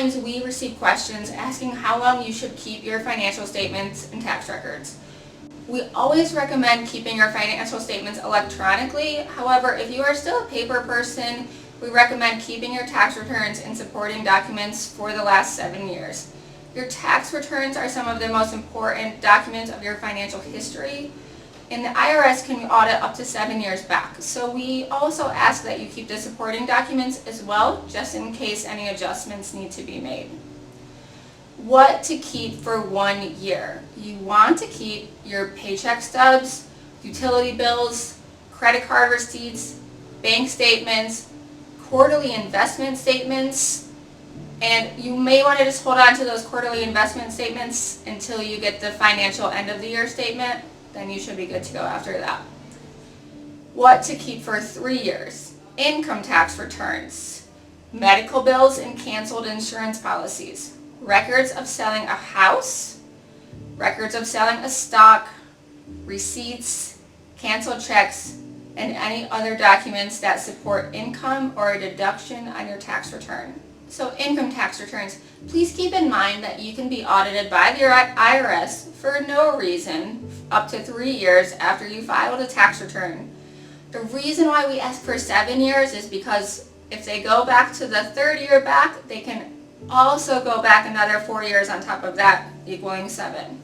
Oftentimes we receive questions asking how long you should keep your financial statements and tax records. We always recommend keeping your financial statements electronically. However, if you are still a paper person, we recommend keeping your tax returns and supporting documents for the last 7 years. Your tax returns are some of the most important documents of your financial history, and the IRS can audit up to 7 years back. So we also ask that you keep the supporting documents as well, just in case any adjustments need to be made. What to keep for 1 year? You want to keep your paycheck stubs, utility bills, credit card receipts, bank statements, quarterly investment statements, and you may want to just hold on to those quarterly investment statements until you get the financial end of the year statement. Then you should be good to go after that. What to keep for 3 years? Income tax returns, medical bills and canceled insurance policies, records of selling a house, records of selling a stock, receipts, canceled checks, and any other documents that support income or a deduction on your tax return. So income tax returns, please keep in mind that you can be audited by the IRS for no reason up to 3 years after you filed a tax return. The reason why we ask for 7 years is because if they go back to the 3rd year back, they can also go back another 4 years on top of that, equaling 7.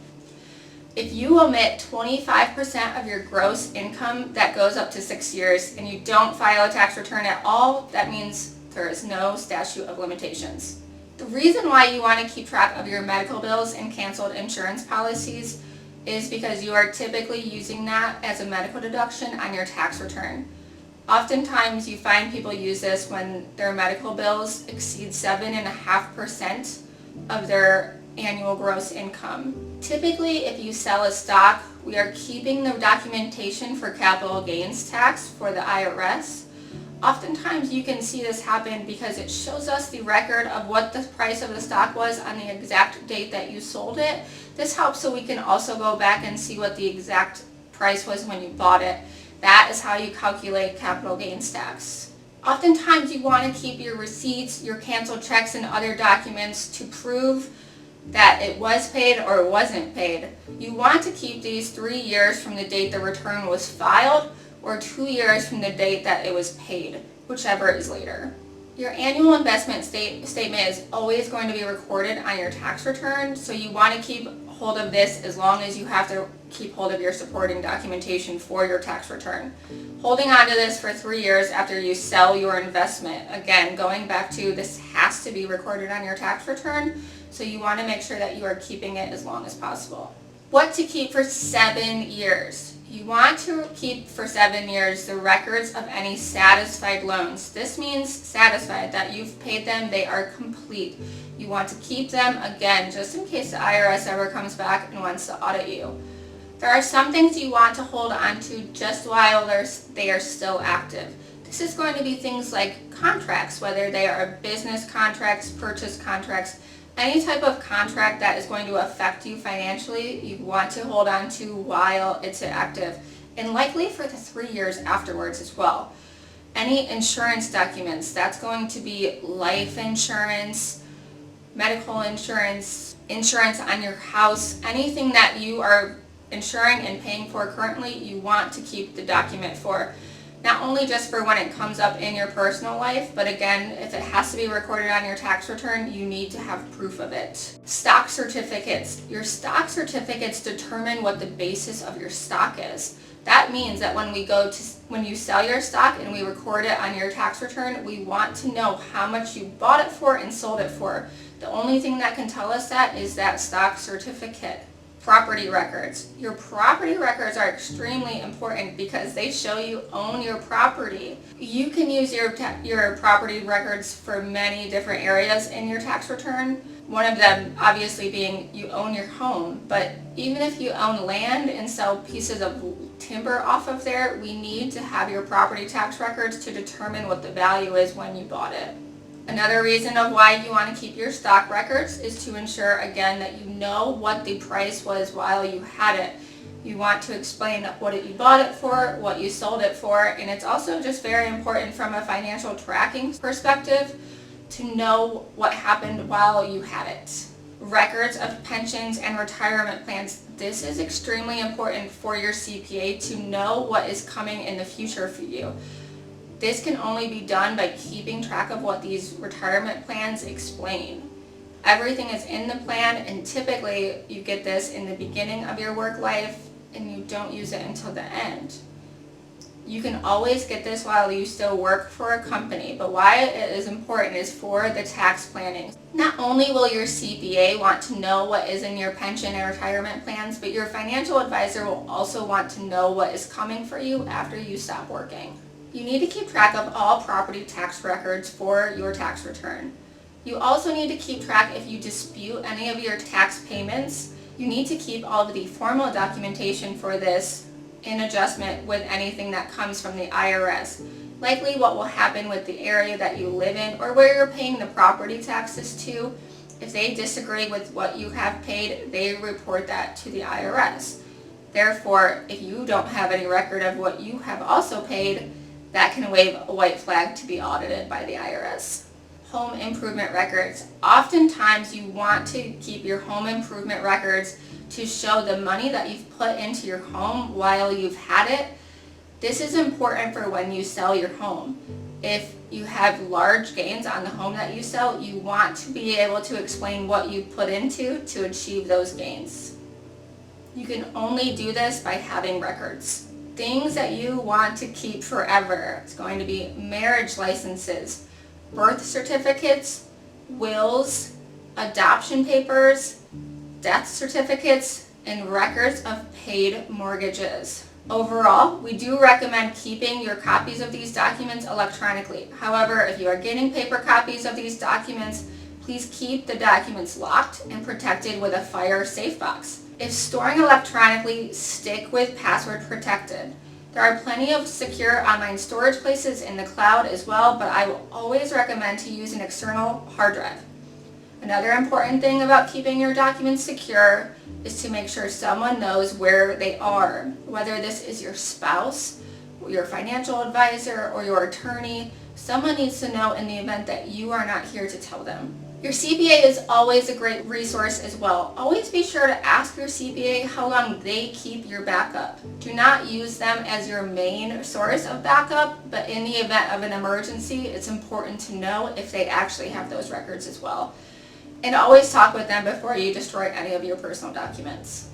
If you omit 25% of your gross income, that goes up to 6 years, and you don't file a tax return at all, that means there is no statute of limitations. The reason why you want to keep track of your medical bills and canceled insurance policies is because you are typically using that as a medical deduction on your tax return. Oftentimes you find people use this when their medical bills exceed 7.5% of their annual gross income. Typically, if you sell a stock, we are keeping the documentation for capital gains tax for the IRS. Oftentimes you can see this happen because it shows us the record of what the price of the stock was on the exact date that you sold it. This helps so we can also go back and see what the exact price was when you bought it. That is how you calculate capital gains tax. Oftentimes you want to keep your receipts, your canceled checks, and other documents to prove that it was paid or wasn't paid. You want to keep these 3 years from the date the return was filed or 2 years from the date that it was paid, whichever is later. Your annual investment statement is always going to be recorded on your tax return, so you want to keep hold of this as long as you have to keep hold of your supporting documentation for your tax return. Holding on to this for 3 years after you sell your investment, again, going back to this has to be recorded on your tax return, so you want to make sure that you are keeping it as long as possible. What to keep for 7 years? You want to keep for 7 years the records of any satisfied loans. This means satisfied, that you've paid them, they are complete. You want to keep them, again, just in case the IRS ever comes back and wants to audit you. There are some things you want to hold on to just while they are still active. This is going to be things like contracts, whether they are business contracts, purchase contracts, any type of contract that is going to affect you financially, you want to hold on to while it's active, and likely for the 3 years afterwards as well. Any insurance documents, that's going to be life insurance, medical insurance, insurance on your house, anything that you are insuring and paying for currently, you want to keep the document for. Not only just for when it comes up in your personal life, but again, if it has to be recorded on your tax return, you need to have proof of it. Stock certificates. Your stock certificates determine what the basis of your stock is. That means that when you sell your stock and we record it on your tax return, we want to know how much you bought it for and sold it for. The only thing that can tell us that is that stock certificate. Property records. Your property records are extremely important because they show you own your property. You can use your property records for many different areas in your tax return. One of them obviously being you own your home, but even if you own land and sell pieces of timber off of there, we need to have your property tax records to determine what the value is when you bought it. Another reason of why you want to keep your stock records is to ensure, again, that you know what the price was while you had it. You want to explain what you bought it for, what you sold it for, and it's also just very important from a financial tracking perspective. to know what happened while you had it. Records of pensions and retirement plans. This is extremely important for your CPA to know what is coming in the future for you. This can only be done by keeping track of what these retirement plans explain. Everything is in the plan, and typically you get this in the beginning of your work life and you don't use it until the end. You can always get this while you still work for a company, but why it is important is for the tax planning. Not only will your CPA want to know what is in your pension and retirement plans, but your financial advisor will also want to know what is coming for you after you stop working. You need to keep track of all property tax records for your tax return. You also need to keep track if you dispute any of your tax payments. You need to keep all of the formal documentation for this in adjustment with anything that comes from the IRS. Likely what will happen with the area that you live in or where you're paying the property taxes to. If they disagree with what you have paid, they report that to the IRS. Therefore, if you don't have any record of what you have also paid, that can wave a white flag to be audited by the IRS. Home improvement records. Oftentimes you want to keep your home improvement records to show the money that you've put into your home while you've had it. This is important for when you sell your home. If you have large gains on the home that you sell, you want to be able to explain what you put into to achieve those gains. You can only do this by having records. Things that you want to keep forever. It's going to be marriage licenses, birth certificates, wills, adoption papers, death certificates, and records of paid mortgages. Overall, we do recommend keeping your copies of these documents electronically. However, if you are getting paper copies of these documents, please keep the documents locked and protected with a fire safe box. If storing electronically, stick with password protected. There are plenty of secure online storage places in the cloud as well, but I will always recommend to use an external hard drive. Another important thing about keeping your documents secure is to make sure someone knows where they are, whether this is your spouse, your financial advisor, or your attorney. Someone needs to know in the event that you are not here to tell them. Your CPA is always a great resource as well. Always be sure to ask your CPA how long they keep your backup. Do not use them as your main source of backup, but in the event of an emergency, it's important to know if they actually have those records as well. And always talk with them before you destroy any of your personal documents.